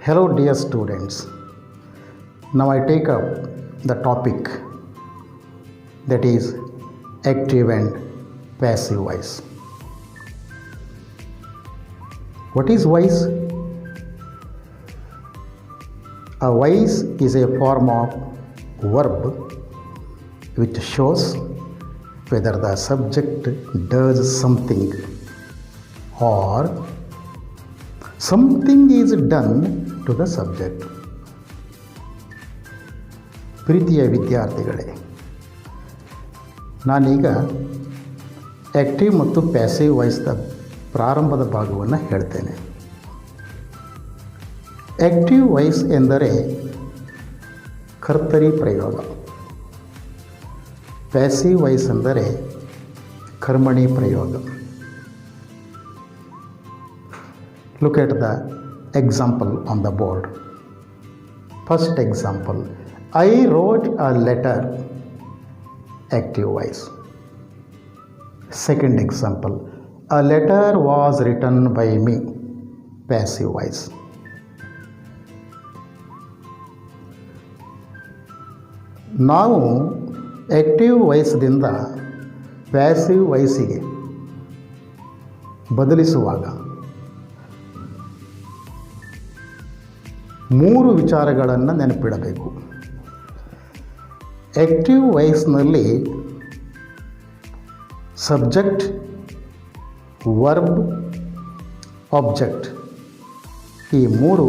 Hello dear students, now I take up the topic that is active and passive voice. What is voice? A voice is a form of verb which shows whether the subject does something or something is done to the subject. ಪ್ರೀತಿಯ ವಿದ್ಯಾರ್ಥಿಗಳೇ, ನಾನೀಗ active ಮತ್ತು passive ವಾಯ್ಸ್ದ ಪ್ರಾರಂಭದ ಭಾಗವನ್ನು ಹೇಳ್ತೇನೆ. Active voice ಎಂದರೆ ಕರ್ತರಿ ಪ್ರಯೋಗ, passive voice ಎಂದರೆ ಕರ್ಮಣಿ ಪ್ರಯೋಗ. Look at the example on the board. First example, I wrote a letter, active voice. Second example, a letter was written by me, passive voice. ನಾವು ಆ್ಯಕ್ಟಿವ್ ವಾಯ್ಸ್ದಿಂದ ಪ್ಯಾಸಿವ್ ವಾಯ್ಸಿಗೆ ಬದಲಿಸುವಾಗ ಮೂರು ವಿಚಾರಗಳನ್ನು ನೆನಪಿಡಬೇಕು. ಆ್ಯಕ್ಟಿವ್ ವಾಯ್ಸ್ನಲ್ಲಿ ಸಬ್ಜೆಕ್ಟ್, ವರ್ಬ್, ಆಬ್ಜೆಕ್ಟ್ ಈ ಮೂರು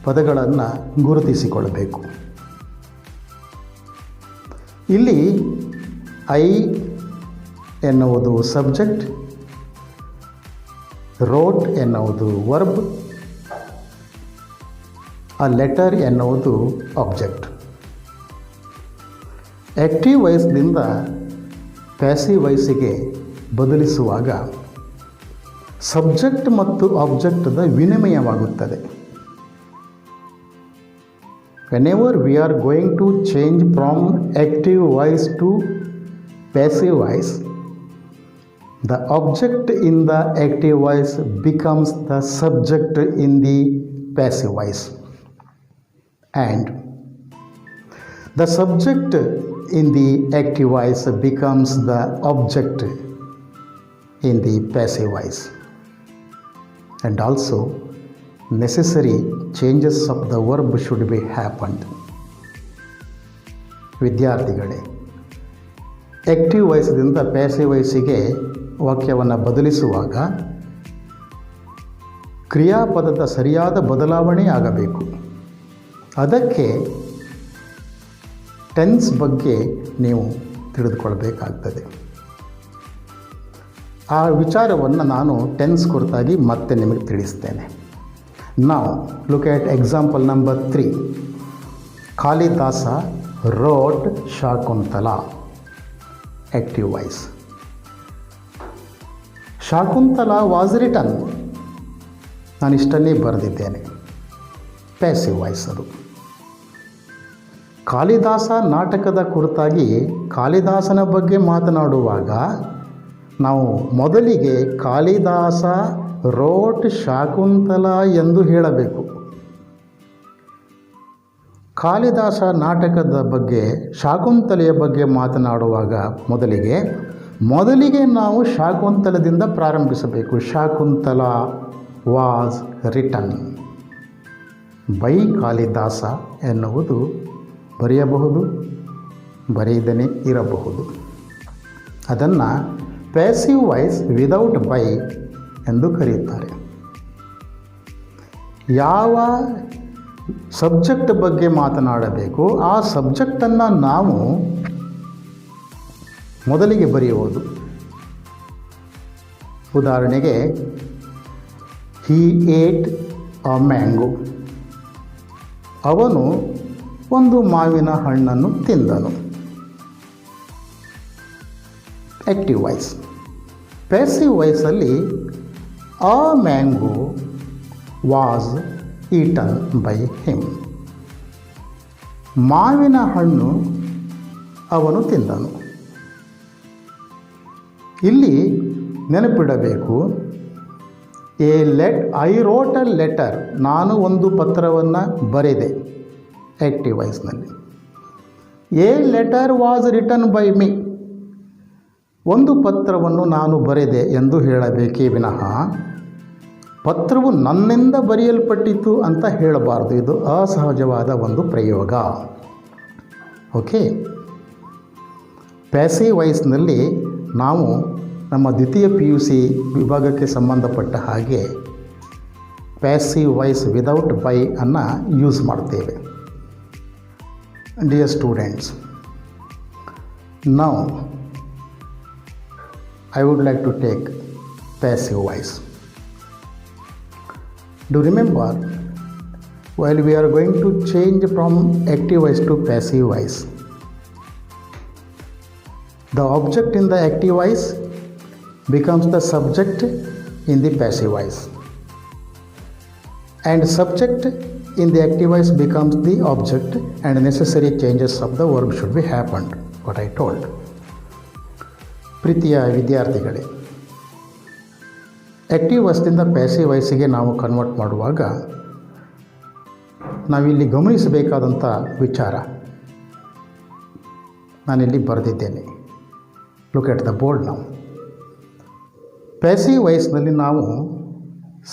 ಪದಗಳನ್ನು ಗುರುತಿಸಿಕೊಳ್ಳಬೇಕು. ಇಲ್ಲಿ ಐ ಎನ್ನುವುದು ಸಬ್ಜೆಕ್ಟ್, ರೋಟ್ ಎನ್ನುವುದು ವರ್ಬ್, ಆ ಲೆಟರ್ ಎನ್ನುವುದು ಆಬ್ಜೆಕ್ಟ್. ಆ್ಯಕ್ಟಿವ್ ವಾಯ್ಸ್ನಿಂದ ಪ್ಯಾಸಿವ್ ವಾಯ್ಸಿಗೆ ಬದಲಿಸುವಾಗ ಸಬ್ಜೆಕ್ಟ್ ಮತ್ತು ಆಬ್ಜೆಕ್ಟ್ದ ವಿನಿಮಯವಾಗುತ್ತದೆ. Whenever we are going to change from active voice to passive voice, the object in the active voice becomes the subject in the passive voice, and the subject in the active voice becomes the object in the passive voice, and also necessary changes of the verb should be happened. ವಿದ್ಯಾರ್ಥಿಗಳೇ, active ವಾಯ್ಸ್ದಿಂದ passive ವಾಯ್ಸಿಗೆ ವಾಕ್ಯವನ್ನು ಬದಲಿಸುವಾಗ ಕ್ರಿಯಾಪದದ ಸರಿಯಾದ ಬದಲಾವಣೆ ಆಗಬೇಕು. ಅದಕ್ಕೆ tense ಬಗ್ಗೆ ನೀವು ತಿಳಿದುಕೊಳ್ಬೇಕಾಗ್ತದೆ. ಆ ವಿಚಾರವನ್ನು ನಾನು ಟೆನ್ಸ್ ಕುರಿತಾಗಿ ಮತ್ತೆ ನಿಮಗೆ ತಿಳಿಸ್ತೇನೆ. ನಾವು look at example number 3. Kalidasa wrote Shakuntala, active voice. Shakuntala was written, ನಾನು ಇಷ್ಟನ್ನೇ ಬರೆದಿದ್ದೇನೆ, ಪ್ಯಾಸಿವ್ ವಾಯ್ಸ್ ಅದು. ಕಾಳಿದಾಸ ನಾಟಕದ ಕುರಿತಾಗಿ ಕಾಳಿದಾಸನ ಬಗ್ಗೆ ಮಾತನಾಡುವಾಗ ನಾವು ಮೊದಲಿಗೆ ಕಾಳಿದಾಸ ರೋಟ್ ಶಾಕುಂತಲಾ ಎಂದು ಹೇಳಬೇಕು. ಕಾಳಿದಾಸ ನಾಟಕದ ಬಗ್ಗೆ, ಶಾಕುಂತಲೆಯ ಬಗ್ಗೆ ಮಾತನಾಡುವಾಗ ಮೊದಲಿಗೆ ನಾವು ಶಾಕುಂತಲದಿಂದ ಪ್ರಾರಂಭಿಸಬೇಕು. Shakuntala was written by Kalidasa ಎನ್ನುವುದು ಬರೆಯಬಹುದು, ಬರೆಯದೇ ಇರಬಹುದು. ಅದನ್ನು ಪ್ಯಾಸಿವ್ ವಾಯ್ಸ್ ವಿದೌಟ್ ಬೈ ಎಂದು ಕರೆಯುತ್ತಾರೆ. ಯಾವ ಸಬ್ಜೆಕ್ಟ್ ಬಗ್ಗೆ ಮಾತನಾಡಬೇಕು ಆ ಸಬ್ಜೆಕ್ಟನ್ನು ನಾವು ಮೊದಲಿಗೆ ಬರೆಯುವುದು. ಉದಾಹರಣೆಗೆ, ಹಿ ಏಟ್ ಅ ಮ್ಯಾಂಗೋ, ಅವನು ಒಂದು ಮಾವಿನ ಹಣ್ಣನ್ನು ತಿಂದನು, ಆ್ಯಕ್ಟಿವ್ ವಾಯ್ಸ್. ಪ್ಯಾಸಿವ್ ವಾಯ್ಸಲ್ಲಿ a mango was eaten by him, ಮಾವಿನ ಹಣ್ಣು ಅವನು ತಿಂದನು. ಇಲ್ಲಿ ನೆನಪಿಡಬೇಕು, ಐ ರೋಟ್ ಅ ಲೆಟರ್, ನಾನು ಒಂದು ಪತ್ರವನ್ನು ಬರೆದೆ ಆ್ಯಕ್ಟಿವ್ ವಾಯ್ಸ್ನಲ್ಲಿ. A letter was written by me, ಒಂದು ಪತ್ರವನ್ನು ನಾನು ಬರೆದೆ ಎಂದು ಹೇಳಬೇಕೇ ವಿನಃ ಪತ್ರವು ನನ್ನಿಂದ ಬರೆಯಲ್ಪಟ್ಟಿತು ಅಂತ ಹೇಳಬಾರ್ದು. ಇದು ಅಸಹಜವಾದ ಒಂದು ಪ್ರಯೋಗ. ಓಕೆ, ಪ್ಯಾಸಿವ್ ವಾಯ್ಸ್ನಲ್ಲಿ ನಾವು ನಮ್ಮ ದ್ವಿತೀಯ PUC ವಿಭಾಗಕ್ಕೆ ಸಂಬಂಧಪಟ್ಟ ಹಾಗೆ ಪ್ಯಾಸಿವ್ ವಾಯ್ಸ್ ವಿದೌಟ್ ಬೈ ಅನ್ನು ಯೂಸ್ ಮಾಡ್ತೇವೆ. Dear students, now I would like to take passive voice. Do remember, while we are going to change from active voice to passive voice, the object in the active voice becomes the subject in the passive voice, and subject in the active voice becomes the object, and necessary changes of the verb should be happened, what I told. ಪ್ರೀತಿಯ ವಿದ್ಯಾರ್ಥಿಗಳೇ, active ವಾಯ್ಸ್ನಿಂದ passive ವಾಯ್ಸಿಗೆ ನಾವು convert ಮಾಡುವಾಗ ನಾವಿಲ್ಲಿ ಗಮನಿಸಬೇಕಾದಂಥ ವಿಚಾರ ನಾನಿಲ್ಲಿ ಬರೆದಿದ್ದೇನೆ. Look at the board. ನಾವು ಪ್ಯಾಸಿವ್ ವಾಯ್ಸ್ನಲ್ಲಿ ನಾವು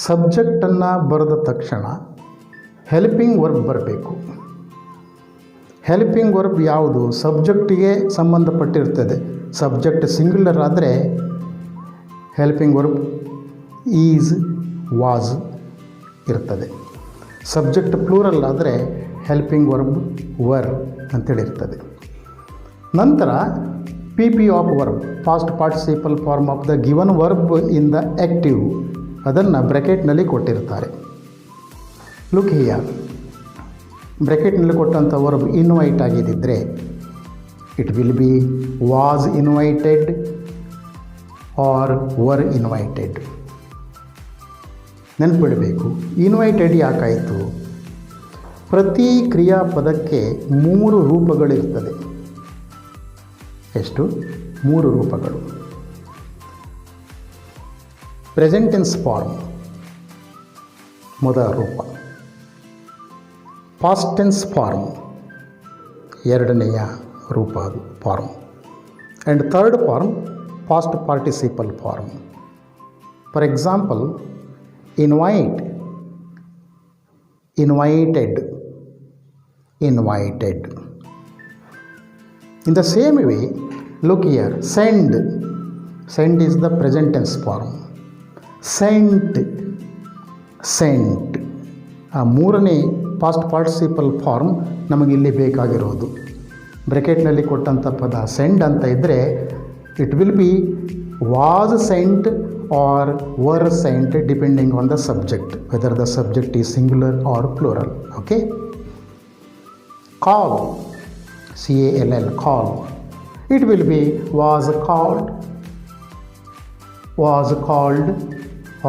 ಸಬ್ಜೆಕ್ಟನ್ನು ಬರೆದ ತಕ್ಷಣ ಹೆಲ್ಪಿಂಗ್ ವರ್ಬ್ ಬರಬೇಕು. ಹೆಲ್ಪಿಂಗ್ ವರ್ಬ್ ಯಾವುದು? ಸಬ್ಜೆಕ್ಟಿಗೆ ಸಂಬಂಧಪಟ್ಟಿರ್ತದೆ. ಸಬ್ಜೆಕ್ಟ್ ಸಿಂಗ್ಯುಲರ್ ಆದರೆ ಹೆಲ್ಪಿಂಗ್ ವರ್ಬ್ ಈಸ್, ವಾಸ್ ಇರ್ತದೆ. ಸಬ್ಜೆಕ್ಟ್ ಪ್ಲೂರಲ್ ಆದರೆ ಹೆಲ್ಪಿಂಗ್ ವರ್ಬ್ ವರ್ ಅಂತೇಳಿರ್ತದೆ. ನಂತರ PP of verb, past participle form of the given verb in the active, ಅದನ್ನು ಬ್ರ್ಯಾಕೆಟ್ನಲ್ಲಿ ಕೊಟ್ಟಿರ್ತಾರೆ. ಲುಕ್ ಹಿಯರ್, ಬ್ರ್ಯಾಕೆಟ್ನಲ್ಲಿ ಕೊಟ್ಟಂಥ ವರ್ಬ್ ಇನ್ವೈಟ್ ಆಗಿದ್ದರೆ it will be was invited or were invited. ನೆನಪಿಡಬೇಕು, invited ಯಾಕಾಯಿತು? ಪ್ರತಿ ಕ್ರಿಯಾಪದಕ್ಕೆ 3 ರೂಪಗಳಿರ್ತದೆ. ಎಷ್ಟು? 3 ರೂಪಗಳು. ಪ್ರೆಸೆಂಟ್ ಟೆನ್ಸ್ ಫಾರ್ಮ್ ಮೊದಲ ರೂಪ, ಪಾಸ್ಟ್ ಟೆನ್ಸ್ ಫಾರ್ಮ್ ಎರಡನೆಯ ರೂಪ, ಅದು form, and third form past participle form. For example, invite, invited, invited. In the same way, look here, send, send is the present tense form. Sent, sent, ಆ ಮೂರನೇ past participle form ನಮಗಿಲ್ಲಿ ಬೇಕಾಗಿರೋದು. ಬ್ರ್ಯಾಕೆಟ್ನಲ್ಲಿ ಕೊಟ್ಟಂಥ ಪದ send ಅಂತ ಇದ್ದರೆ it will be was sent or were sent depending on the subject, whether the subject is singular or plural. Okay. Call, CALL, call, it will be was called, was called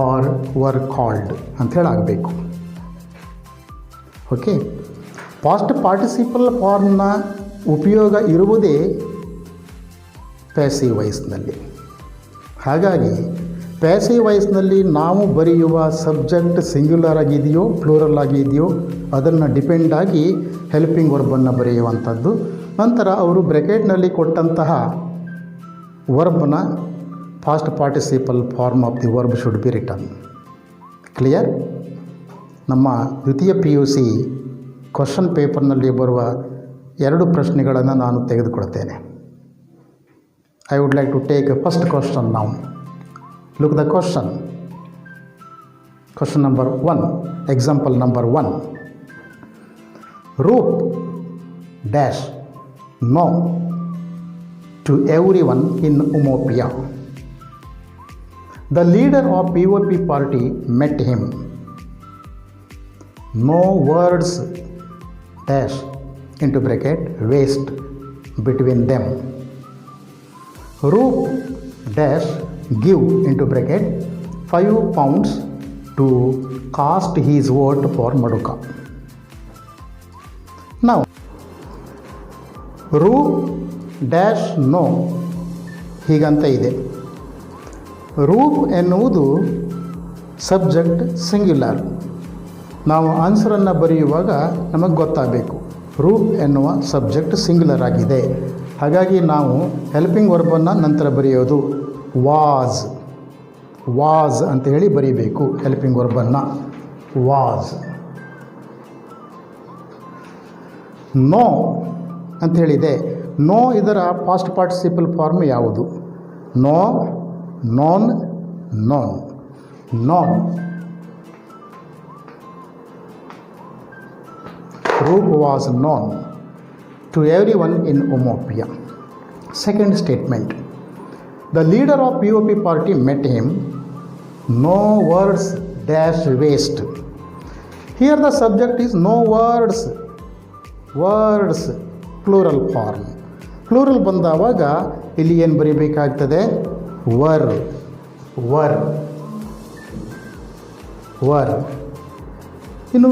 or were called ಅಂಥೇಳಿ ಆಗಬೇಕು. Okay. Past participle ಫಾರ್ಮ್ನ ಉಪಯೋಗ ಇರುವುದೇ passive ವಾಯ್ಸ್ನಲ್ಲಿ. ಹಾಗಾಗಿ passive ವಾಯ್ಸ್ನಲ್ಲಿ ನಾವು ಬರೆಯುವ subject singular ಆಗಿದೆಯೋ ಪ್ಲೂರಲ್ ಆಗಿದೆಯೋ ಅದನ್ನು ಡಿಪೆಂಡ್ ಆಗಿ ಹೆಲ್ಪಿಂಗ್ ವರ್ಬನ್ನು ಬರೆಯುವಂಥದ್ದು. ನಂತರ ಅವರು ಬ್ರ್ಯಾಕೆಟ್ನಲ್ಲಿ ಕೊಟ್ಟಂತಹ ವರ್ಬ್ನ past participle form of the verb should be written. Clear? ನಮ್ಮ ದ್ವಿತೀಯ PUC ಕ್ವಶನ್ ಪೇಪರ್ನಲ್ಲಿ ಬರುವ 2 ಪ್ರಶ್ನೆಗಳನ್ನು ನಾನು ತೆಗೆದುಕೊಳ್ತೇನೆ. I would like to take a first question now. Look the question. Question number 1, example number 1. Roop dash know to every one in Umopia. The leader of POP party met him. No words dash into bracket waste between them. Roop dash give into bracket 5 pounds to cast his vote for Maduka. Now Roop dash no ಹೀಗಂತ ಇದೆ. ರೂಪ್ ಎನ್ನುವುದು subject singular. ನಾವು ಆನ್ಸರನ್ನು ಬರೆಯುವಾಗ ನಮಗೆ ಗೊತ್ತಾಗಬೇಕು ರೂಪ್ ಎನ್ನುವ subject singular ಆಗಿದೆ. ಹಾಗಾಗಿ ನಾವು ಹೆಲ್ಪಿಂಗ್ ವರ್ಬನ್ನು ನಂತರ ಬರೆಯೋದು ವಾಸ್ ಅಂತ ಹೇಳಿ ಬರೀಬೇಕು ಹೆಲ್ಪಿಂಗ್ ವರ್ಬನ್ನು. ವಾಸ್. ನೋ ಅಂತ ಹೇಳಿದೆ. ನೋ ಇದರ ಪಾಸ್ಟ್ ಪಾರ್ಟಿಸಿಪಲ್ ಫಾರ್ಮ್ ಯಾವುದು? Know, known, known. Known. Roop was known to everyone in Umopia. Second statement. The leader of POP party met him. No words dash waste. Here the subject is no words. Words plural form. Plural ಬಂದಾವಾಗ ಇಲ್ಲಿ ಏನು ಬರೀಬೇಕಾಗ್ತದೆ? Var. ಇನ್ನು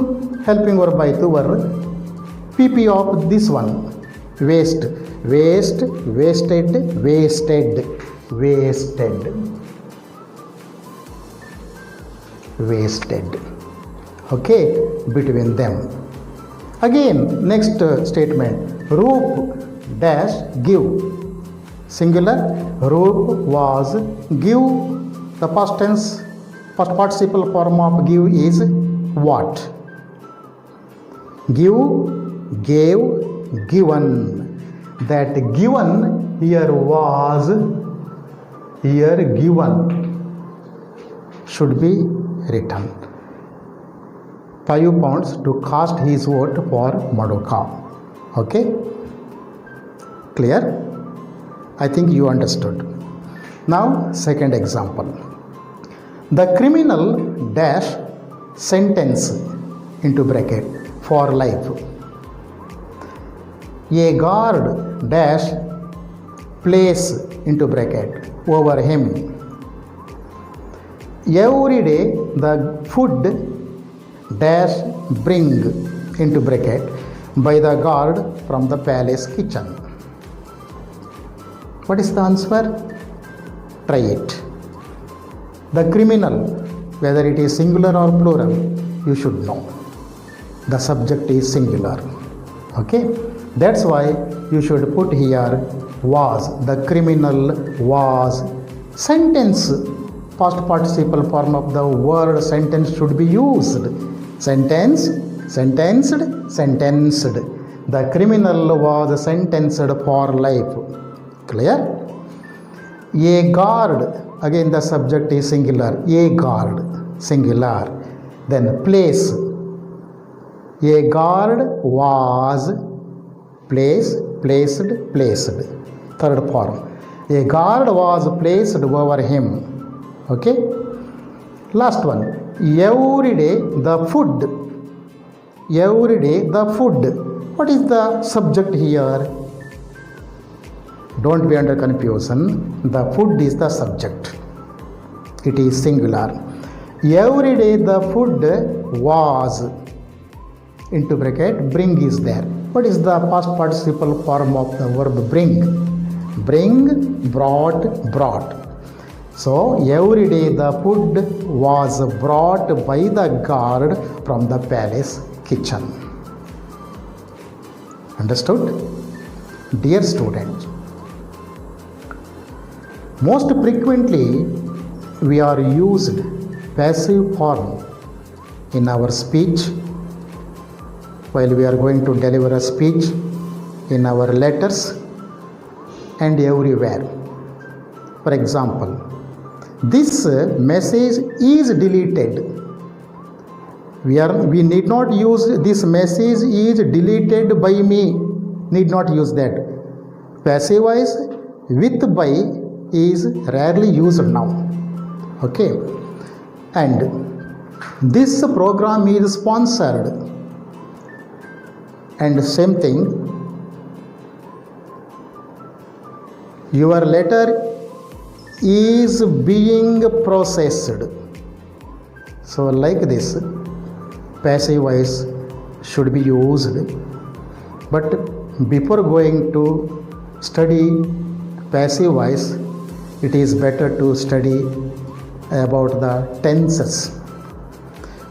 helping verb ಆಯಿತು var. PP of this one waste, wasted. Okay, between them. Again, next statement. Roop dash give. Singular. Roop was give. The past tense, past participle form of give is what? Give, gave, given. That given here was, here given should be written. 5 pounds to cast his vote for Madoka. Okay? Clear? I think you understood. Now, second example. The criminal dash sentence into bracket for life. A guard dash place into bracket over him. Every day the food dash bring into bracket by the guard from the palace kitchen. What is the answer? Try it. The criminal, whether it is singular or plural, you should know. The subject is singular. Okay? That's why you should put here was. The criminal was. Sentence, past participle form of the word sentence should be used. Sentence, sentenced, sentenced. The criminal was sentenced for life. Clear? A guard, again the subject is singular. A guard, singular. Then place. A guard was placed, placed. Third form. A guard was placed over him. Okay? Last one. Every day the food. Every day the food. What is the subject here? Don't be under confusion. The food is the subject. It is singular. Every day the food was into bracket bring is there. What is the past participle form of the verb bring? Bring, brought, brought. So every day the food was brought by the guard from the palace kitchen. Understood? Dear students, most frequently we are used passive form in our speech while we are going to deliver a speech, in our letters and everywhere. For example, this message is deleted. We need not use this message is deleted by me. Need not use that. Passive voice with by is rarely used now. Okay? And this program is sponsored. And same thing, your letter is being processed. So like this, passive voice should be used. But before going to study passive voice, it is better to study about the tenses.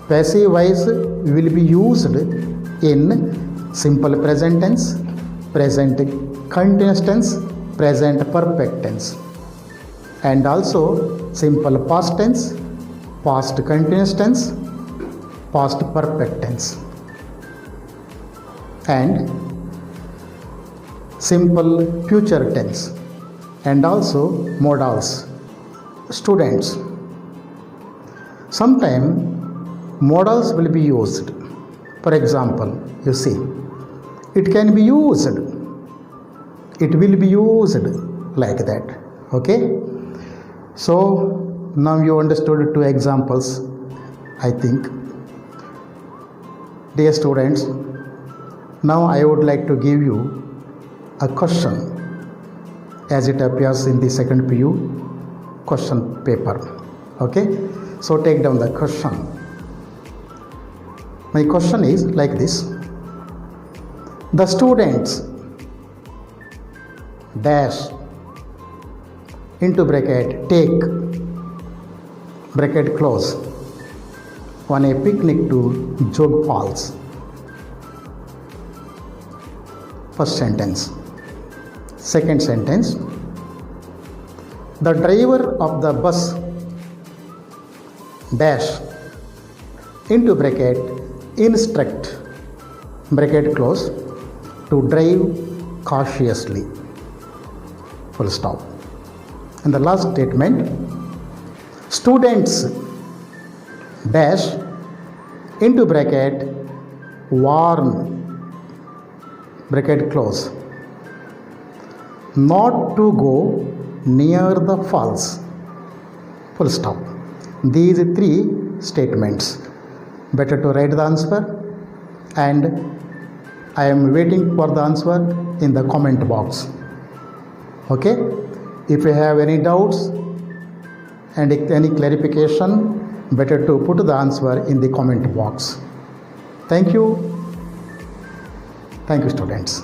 Passive voice will be used in simple present tense, present continuous tense, present perfect tense, and also simple past tense, past continuous tense, past perfect tense, and simple future tense, and also modals. Students, sometime modals will be used. For example, you see, it can be used, it will be used like that. Okay, so now you understood two examples, I think. Dear students, now I would like to give you a question as it appears in the second PU question paper. Okay, so take down the question. My question is like this: the students dash into bracket take bracket close on a picnic to Jog Falls. First sentence. Second sentence: the driver of the bus dash into bracket instruct bracket close to drive cautiously, full stop. And the last statement: students dash into bracket warn bracket close not to go near the falls, full stop. These three statements. Better to write the answer, and I am waiting for the answer in the comment box. Okay, if you have any doubts and any clarification, better to put the answer in the comment box. Thank you students.